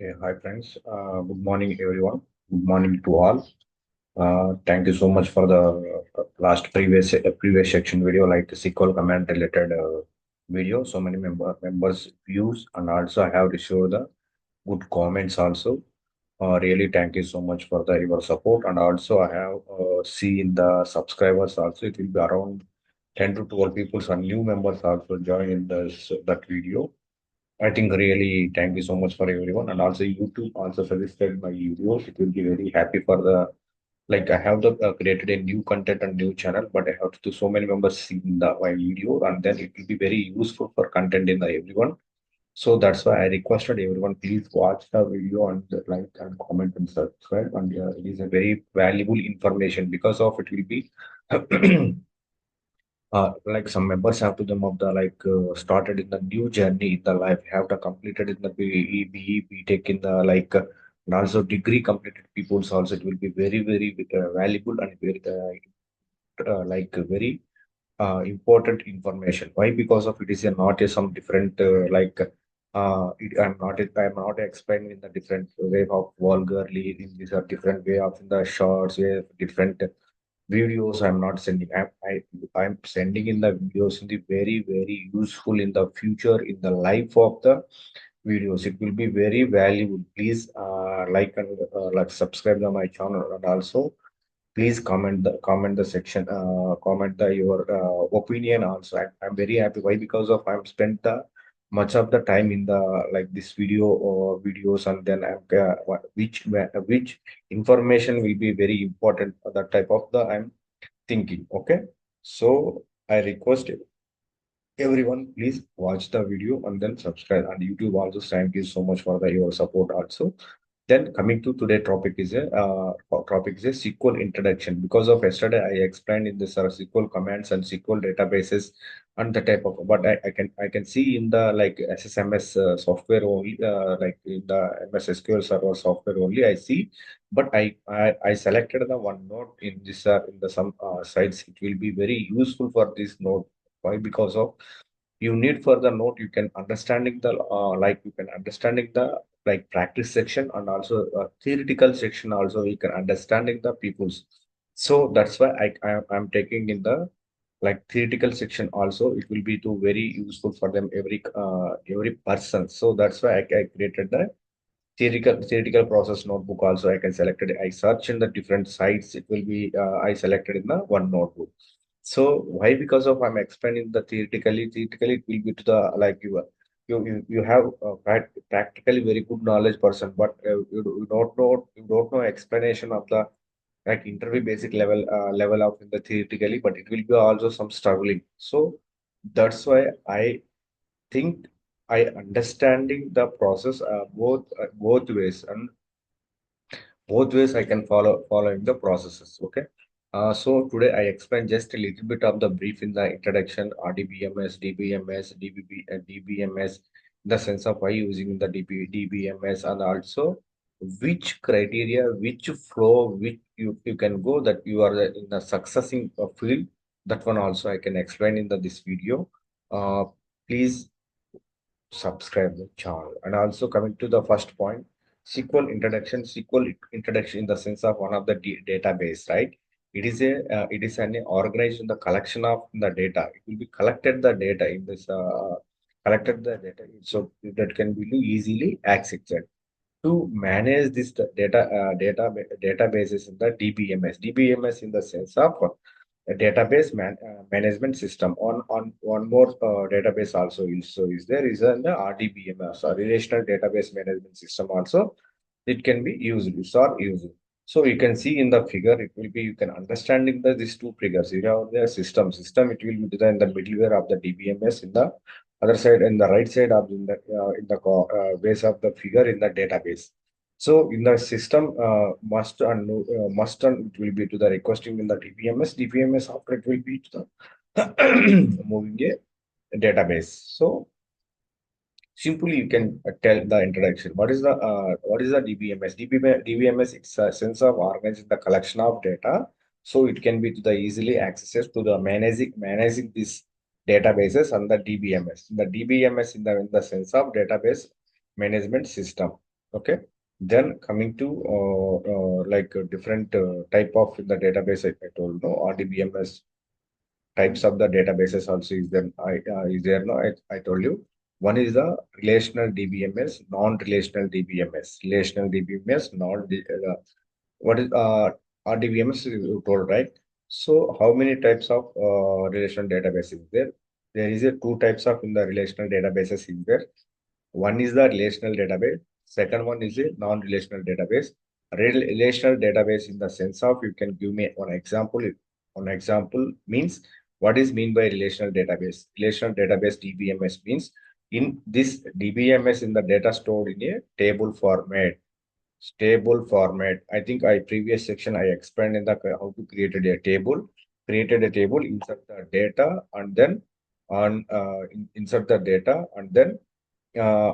Hi friends. Good morning, everyone. Good morning to all. Thank you so much for the last previous section video, like the SQL command related video. So many members views, and also I have received the good comments also. Really, thank you so much for the your support, and also I have seen the subscribers also. It will be around 10 to 12 people, and new members also join in this that video. I think really thank you so much for everyone, and also YouTube also suggested my videos. It will be very happy for the like I have the created a new content and new channel, but I have to so many members see the my video, and then it will be very useful for content in the everyone. So that's why I requested everyone please watch the video and like and comment and subscribe. And it is a very valuable information because of it will be like some members have to them of the started in the new journey in the life have the completed in the BE, Tech in the and also degree completed people's also it will be very valuable and very very important information. Why? Because of it is a not a some different I'm not explaining in the different way of vulgarly. In these are different way of in the shorts way different videos. I'm not sending. I'm sending in the videos in the very useful in the future in the life of the videos. It will be very valuable. Please like and like subscribe to my channel, and also please comment the section comment the your opinion also. I'm very happy. Why? Because of I'm spent the much of the time in the like this video or videos, and then which information will be very important for that type of the I'm thinking. Okay, so I request everyone please watch the video and then subscribe, and YouTube also thank you so much for the your support also. Then coming to today topic is a SQL introduction. Because of yesterday I explained in this SQL commands and SQL databases and the type of, but I can see in the like SSMS software only, like in the MS SQL Server software only I see. But I selected the one node in this in the some sites. It will be very useful for this node. Why? Because of you need for the note you can understanding the you can understanding the like practice section, and also theoretical section also you can understanding the people's. So that's why I'm taking in the like theoretical section also. It will be too very useful for them every person. So that's why I created the theoretical process notebook also. I can select it. I search in the different sites. It will be I selected in the one notebook. So why? Because of I'm explaining the theoretically it will be to the like you have practically very good knowledge person, but you don't know explanation of the like interview basic level of in the theoretically, but it will be also some struggling. So that's why I think I understanding the process both ways, and both ways I can following the processes. Okay. So today I explain just a little bit of the brief in the introduction, RDBMS, DBMS, DBB, and DBMS, the sense of why using the DBMS, and also which criteria, which flow, which you can go that you are in the successing field. That one also I can explain in this video. Uh, Please subscribe the channel. And also coming to the first point, SQL introduction in the sense of one of the database, right? It is an organized in the collection of the data. It will be collected the data in this collected the data, so that can be easily accessed. To manage this databases in the DBMS in the sense of a database management system. On one more database also is there is the RDBMS, or relational database management system also. It can be used or used. So you can see in the figure, it will be you can understanding the these two figures. You have the system. It will be in the middleware of the DBMS in the other side, in the right side of in the base of the figure in the database. So in the system, must and it will be to the requesting in the DBMS. DBMS after it will be to the moving a database. So simply you can tell the introduction. What is the DBMS? DBMS, it's a sense of organizing the collection of data, so it can be to the easily access to the managing these databases and the DBMS. The DBMS in the sense of database management system. Okay. Then coming to like a different type of in the database, I told no RDBMS types of the databases also is there. Is there no? I told you. One is the relational DBMS, non-relational DBMS. Relational DBMS, what is RDBMS is you told, right? So how many types of relational databases is there? There is a two types of in the relational databases is there. One is the relational database. Second one is a non-relational database. Relational database in the sense of you can give me one example. One example means what is mean by relational database? Relational database DBMS means in this DBMS in the data stored in a table format. Stable format. I think I previous section I explained in the how to create a table. Created a table, insert the data, and then insert the data, and then uh,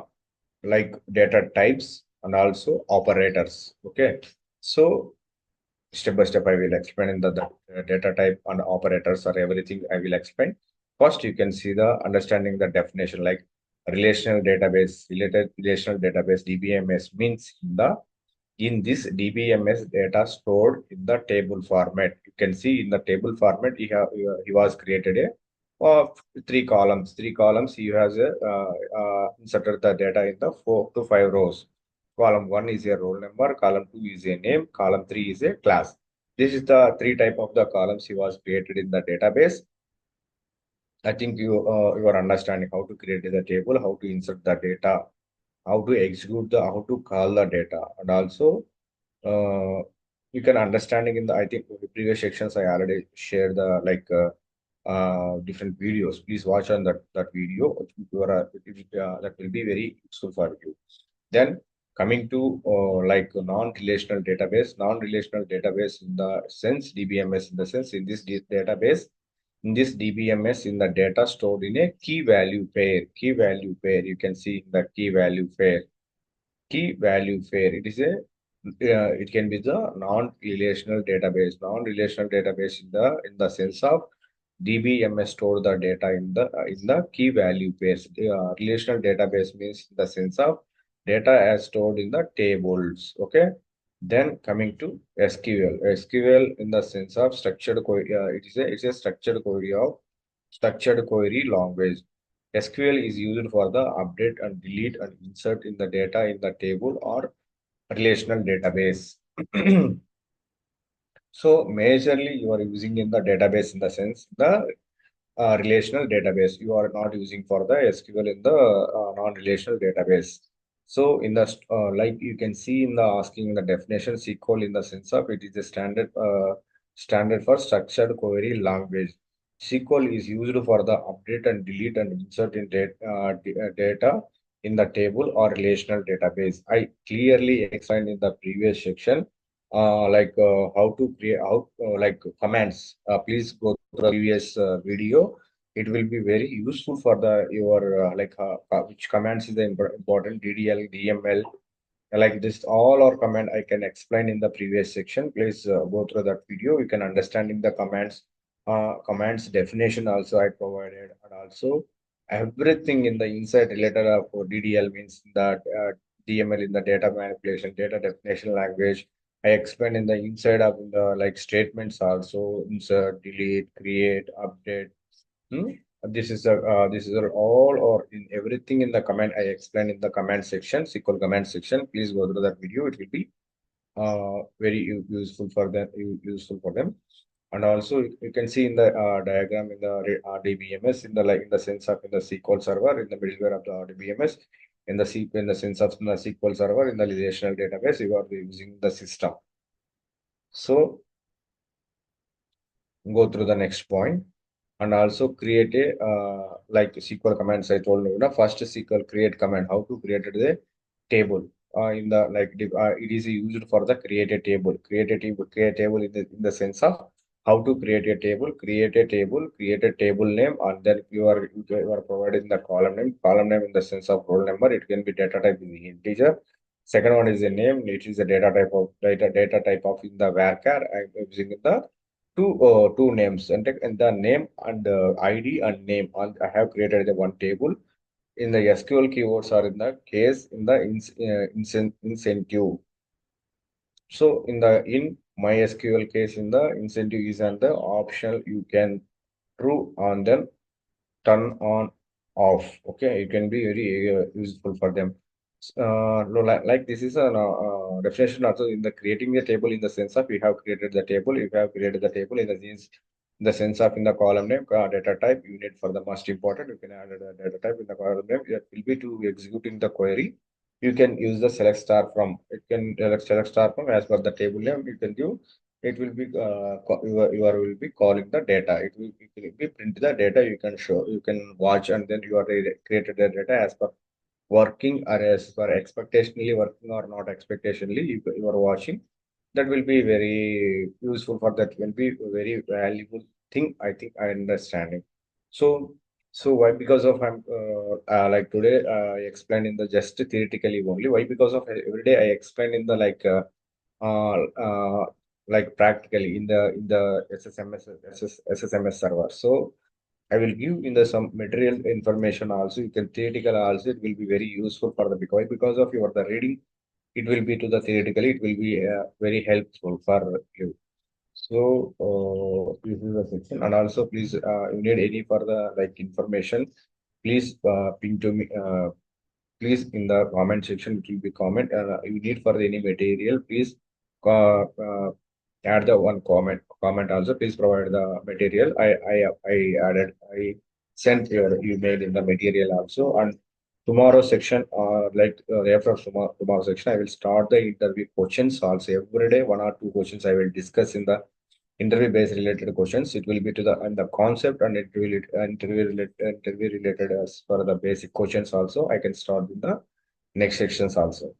like data types and also operators. Okay. So step by step, I will explain in the data type and operators or everything I will explain. First, you can see the understanding the definition like relational database, related relational database DBMS means in this DBMS data stored in the table format. You can see in the table format, he was created a three columns. Three columns. He has a inserted the data in the 4 to 5 rows. Column one is a roll number. Column two is a name. Column three is a class. This is the three type of the columns he was created in the database. I think you are understanding how to create the table, how to insert the data, how to execute the how to call the data, and also uh, you can understanding in the I think the previous sections I already shared the different videos. Please watch on that video. That will be very useful for you. Then coming to like non-relational database, non-relational database in the sense DBMS in the sense in this database in this DBMS in the data stored in a key value pair. Key value pair you can see in the key value pair. Key value pair. It can be the non-relational database. Non-relational database in the sense of DBMS store the data in the key value pairs. Relational database means in the sense of data as stored in the tables. Okay. Then coming to SQL. SQL in the sense of structured query. It's a structured query of structured query language. SQL is used for the update and delete and insert in the data in the table or relational database. So majorly you are using in the database in the sense the relational database. You are not using for the SQL in the non-relational database. So in the like you can see in the asking in the definition SQL in the sense of it is a standard for structured query language. SQL is used for the update and delete and insert in data in the table or relational database. I clearly explained in the previous section how to create how like commands. Please go through the previous video. It will be very useful for the your which commands is the important DDL, DML, like this. All our command I can explain in the previous section. Please go through that video. You can understanding the commands definition also I provided, and also everything in the inside related of DDL means that DML in the data manipulation, data definition language. I explained in the inside of the like statements also insert, delete, create, update. Hmm? This is all or in everything in the command I explained in the command section, SQL command section. Please go through that video. It will be very useful for them. Useful for them. And also you can see in the diagram in the RDBMS in the like in the sense of in the SQL server in the middleware of the RDBMS in the sense of in the SQL server in the relational database you are using the system. So go through the next point and also create a like SQL commands I told you. First SQL create command how to create a table in the it is used for the create a table. Create a table in the sense of how to create a table. Create a table name, and then you are providing the column name in the sense of roll number. It can be data type in the integer. Second one is a name. It is a data type of in the varchar. I'm using the two names and the name and ID and name. And I have created the one table. in the SQL keywords are in the case in the incentive. So in MySQL case in the incentive is and the optional you can true and then turn on off. Okay, it can be very useful for them. No, like this is a definition also in the creating the table in the sense of we have created the table. If you have created the table in the sense of in the column name, data type, unit for the most important, you can add a data type in the column name. It will be to executing the query. You can use the select star from. It can select star from as per the table name. You can give. It will be you are will be calling the data. It will be print the data. You can show. You can watch and then you are created the data as per working or as per expectationally working or not expectationally you are watching. That will be very useful for that will be a very valuable thing. I think I understanding. So why because of I'm like today I explained in the just theoretically only. Why because of every day I explain in the uh, uh like practically in the SSMS server. So I will give in the some material information also. You can theoretical also. It will be very useful for the because of your the reading. It will be to the theoretically. It will be very helpful for you. So this is the section. And also please, you need any further like information, please ping to me. Please in the comment section it will be comment. You need for any material, please uh, uh, add the one comment also. Please provide the material. I added. I sent your email in the material also. And tomorrow section, after tomorrow section, I will start the interview questions also. Every day, one or two questions I will discuss in the interview based related questions. It will be to the and the concept and interview related as for the basic questions also. I can start with the next sections also.